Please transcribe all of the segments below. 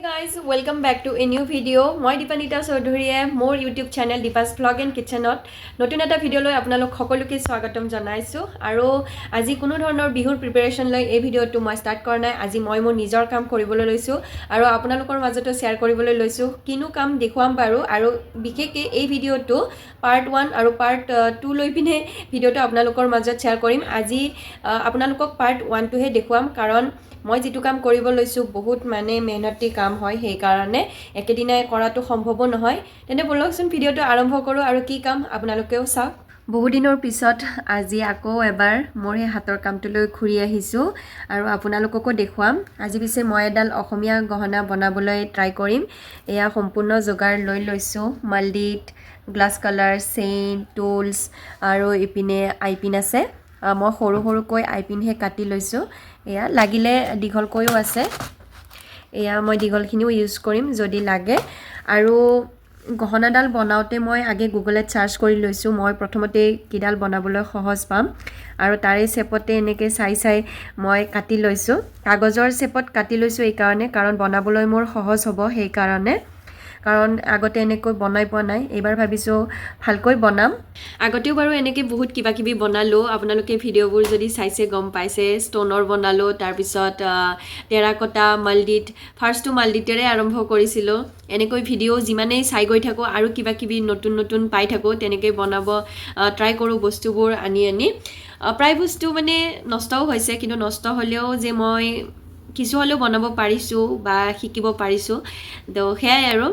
guys, welcome back to a new video. মই দীপানিতা চৌধুৰীয়ে মোৰ YouTube channel Deepa's Vlog and Kitchenত নতুন এটা ভিডিও লৈ আপোনালোক সকলোকে স্বাগতম জনাইছো আৰু আজি কোনো ধৰণৰ বিহুৰ প্ৰিপাৰেচন লৈ এই ভিডিওটো মই ষ্টাৰ্ট কৰা নাই আজি মই মোৰ নিজৰ কাম কৰিবলৈ লৈছো আৰু আপোনালোকৰ মাজতো শেয়াৰ কৰিবলৈ লৈছো কিনো কাম দেখুৱাম বাৰু আৰু বিশেষকৈ এই ভিডিওটো পাৰ্ট 1 আৰু পাৰ্ট 2 লৈ পিনে ভিডিওটো আপোনালোকৰ মাজত শেয়াৰ কৰিম আজি আপোনালোকক পাৰ্ট 1 টোহে দেখুৱাম কাৰণ মই যেটো কাম কৰিব লৈছো বহুত মানে মেহনতি কাম হয় সেই কাৰণে একেদিনাই কৰাটো সম্ভৱ নহয় তেনে বলকচোন ভিডিওটো আৰম্ভ কৰো আৰু কি কাম আপোনালোকেও চাওক বহু দিনৰ পিছত আজি আকৌ এবাৰ মোৰ হে হাতৰ কামটো লৈ ঘূৰি আহিছো আৰু আপোনালোককো দেখুৱাম আজি পিছে মই এডাল অসমীয়া গহনা বনাবলৈ ট্ৰাই কৰিম এয়া সম্পূৰ্ণ যোগাৰ লৈ লৈছো মালডিট গ্লাছ কালাৰ চেইন টুলস আৰু ইপিনে আইপিন আছে মই সৰু সৰুকৈ আইপিনহে কাটি লৈছো এয়া লাগিলে দীঘলকৈও আছে এয়া মই দীঘলখিনিও ইউজ কৰিম যদি লাগে আৰু গহনাডাল বনাওতে মই আগে গুগলত সাৰ্চ কৰি লৈছো মই প্ৰথমতে কিডাল বনাবলৈ সহজ পাম আৰু তাৰে শেপতে এনেকৈ চাই মই কাটি লৈছো কাগজৰ শেপত কাটি লৈছো এই কাৰণে কাৰণ বনাবলৈ মোৰ সহজ হ'ব সেই কাৰণে কাৰণ আগতে এনেকৈ বনাই পোৱা নাই এবাৰ ভাবিছো ভালকৈ বনাম আগতেও বাৰু এনেকৈ বহুত কিবা কিবি বনালো আপোনালোকে ভিডিওবোৰ যদি চাইছে গম পাইছে ষ্টোনৰ বনালো তাৰ পিছত টেৰাকটা মালডিট ফাৰ্স্টটো মালডিটেৰে আৰম্ভ কৰিছিলো এনেকৈ ভিডিও যিমানেই চাই গৈ থাকো আৰু কিবা কিবি নতুন নতুন পাই থাকো তেনেকৈ বনাব ট্ৰাই কৰো বস্তুবোৰ আনি প্ৰায় বস্তু মানে নষ্টও হৈছে কিন্তু নষ্ট হলেও যে মই কিছু হলেও বনাব পাৰিছো বা শিকিব পাৰিছো তো হেয়াই আৰু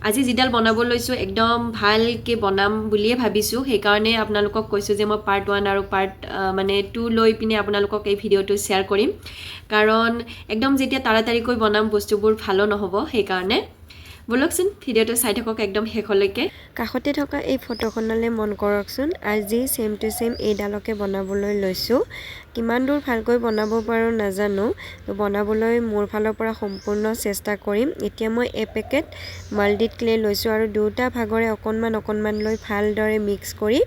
আজি যিডাল বনাব লৈছো একদম ভালকে বনাম বুলিয়ে ভাবিছো সেই কাৰণে আপোনালোকক কৈছো যে মই পাৰ্ট 1 আৰু পাৰ্ট মানে 2 লৈ পিনে আপোনালোকক এই ভিডিওটো শেয়াৰ কৰিম কাৰণ একদম যেতিয়া তাড়াতাড়িকৈ বনাম বস্তুবোৰ ভালো নহব সেই কাৰণে বলকচোন ভিডিওটো চাই থাকক একদম শেষলৈকে কাখতে থকা এই ফটোখনলৈ মন কৰকচোন আজি সেম টু সেম এইডালকে বনাবলৈ লৈছো কিমান দূৰ ভালকৈ বনাব পাৰো নাজানো তো বনাবলৈ মোৰ ফালৰ পৰা সম্পূৰ্ণ চেষ্টা কৰিম এতিয়া মই এক পেকেট মালডিট ক্লে লৈছো আৰু দুটা ভাগৰে অকনমান লৈ ভালদৰে মিক্স কৰি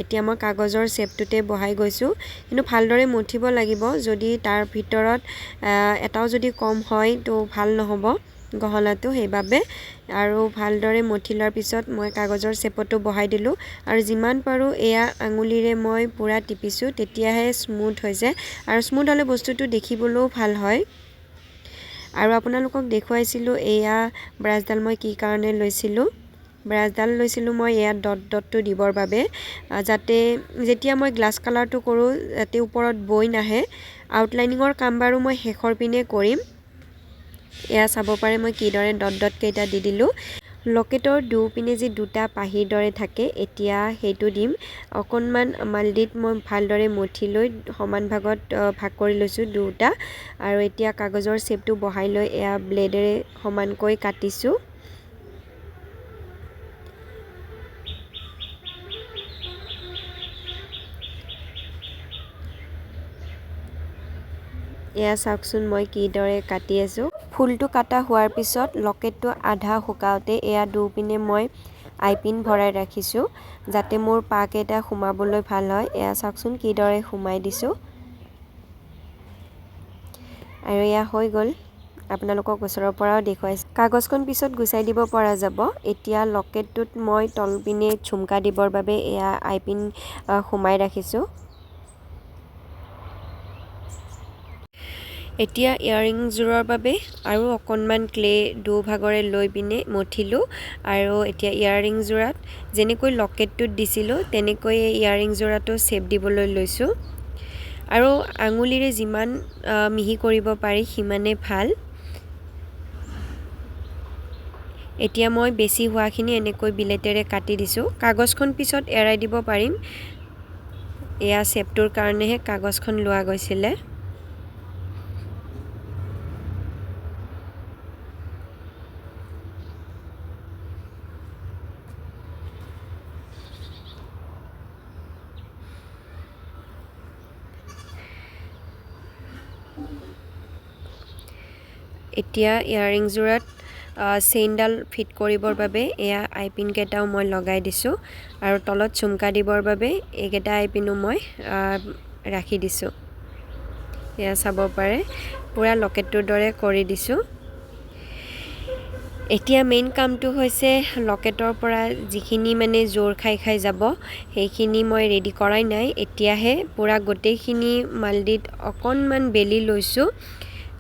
এতিয়া মই কাগজৰ শেপটোতে বহাই গৈছো কিন্তু ভালদৰে মুঠিব লাগিব যদি তাৰ ভিতৰত এটাও যদি কম হয় তো ভাল নহব গহনাটো হেইবাবে আৰু ভালদৰে মঠিলাৰ পিছত মই কাগজৰ শেপটো বহাই দিলো আৰু যিমান পাৰো এয়া আঙুলিৰে মই পুৰা টিপিছো তেতিয়াহে স্মুথ হৈ যায় আৰু স্মুথ হলে বস্তুটো দেখিবলৈও ভাল হয় আৰু আপোনালোকক দেখুৱাইছিলো এয়া ব্ৰাছডাল মই কি কাৰণে লৈছিলো ব্ৰাছডাল লৈছিলো মই এয়া ডটটো দিবৰ বাবে যাতে যেতিয়া মই গ্লাছ কালাৰটো কৰো যাতে ওপৰত বৈ নাহে আউটলাইনিঙৰ কাম বাৰু মই শেষৰ পিনে কৰিম এয়া চাব পাৰে মই কিদৰে ডট কেইটা দি দিলো লকেটৰ দুপিনে যে দুটা পাহিৰ দৰে থাকে এতিয়া হেতু দিম অকনমান মালডিট মই ভালদৰে মঠি লৈ সমান ভাগত ভাগ কৰি লৈছো দুটা আৰু এতিয়া কাগজৰ শেপটো বহাই লৈ এয়া ব্লেডেৰে সমানকৈ কাটিছো এয়া চাওকচোন মই কিদৰে কাটি আছো ফুলটো কাটা হোৱাৰ পিছত লকেটটো আধা শুকাওতে এয়া দুপিনে মই আইপিন ভৰাই ৰাখিছো যাতে মোৰ পাক এটা সুমাবলৈ ভাল হয় এয়া চাওকচোন কিদৰে সুমাই দিছো আৰু এয়া হৈ গল আপোনালোকক ওচৰৰ পৰাও দেখুৱাইছো কাগজখন পিছত গুচাই দিব পৰা যাব এতিয়া লকেটটোত মই তলপিনে ঝুমকা দিবৰ বাবে এয়া আইপিন সুমাই ৰাখিছো এতিয়া ইয়াৰিং জোৰৰ বাবে আৰু অকনমান ক্লে দুভাগৰে লৈ পিনে মঠিলো আৰু এতিয়া ইয়াৰিং জোৰাত যেনেকৈ লকেটটোত দিছিলো তেনেকৈ ইয়াৰিং জোৰাটো শেপ দিবলৈ লৈছো আৰু আঙুলিৰে যিমান মিহি কৰিব পাৰি সিমানে ভাল এতিয়া মই বেছি হোৱাখিনি এনেকৈ বিলেটেৰে কাটি দিছো কাগজখন পিছত এৰাই দিব পাৰিম এয়া শেপটোৰ কাৰণেহে কাগজখন লোৱা গৈছিলে এতিয়া ইয়াৰিং জোৰাত চেইনডাল ফিট কৰিবৰ বাবে এয়া আইপিন কেটাও মই লগাই দিছো আৰু তলত ঝুমকা দিবৰ বাবে এইকেটা আইপিনো মই ৰাখি দিছো এয়া চাব পাৰে পুৰা লকেটটোৰ দৰে কৰি দিছো এতিয়া মেইন কামটো হৈছে লকেটৰ পৰা যিখিনি মানে জোৰ খাই যাব সেইখিনি মই ৰেডি কৰাই নাই এতিয়াহে পুৰা গোটেইখিনি মালডিত অকণমান বেলি লৈছোঁ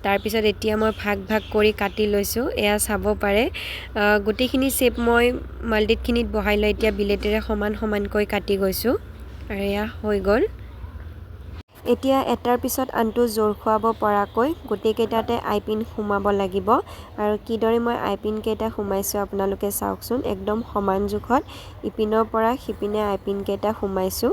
তাৰপিছত এতিয়া মই ভাগ কৰি কাটি লৈছোঁ এয়া চাব পাৰে গোটেইখিনি শেপ মই মালডিতখিনিত বহাই লৈ এতিয়া বিলেটেৰে সমানকৈ কাটি গৈছোঁ আৰু এয়া হৈ গ'ল এতিয়া এটাৰ পিছত আনটো জোৰ খুৱাব পৰাকৈ গোটেইকেইটাতে আইপিন সোমাব লাগিব আৰু কিদৰে মই আইপিন কেইটা সোমাইছোঁ আপোনালোকে চাওকচোন একদম সমান জোখত ইপিনৰ পৰা সিপিনে আইপিন কেইটা সোমাইছোঁ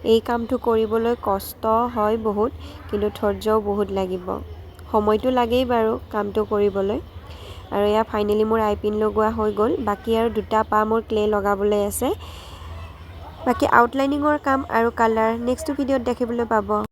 এই কামটো কৰিবলৈ কষ্ট হয় বহুত কিন্তু ধৈৰ্যও বহুত লাগিব সময়টো লাগেই বাৰু কামটো কৰিবলৈ আৰু এয়া ফাইনেলি মোৰ আইপিন লগোৱা হৈ গ'ল বাকি আৰু দুটা পা মোৰ ক্লে লগাবলৈ আছে বাকি আউটলাইনিঙৰ কাম আৰু কালাৰ নেক্সট ভিডিঅ'ত দেখিবলৈ পাব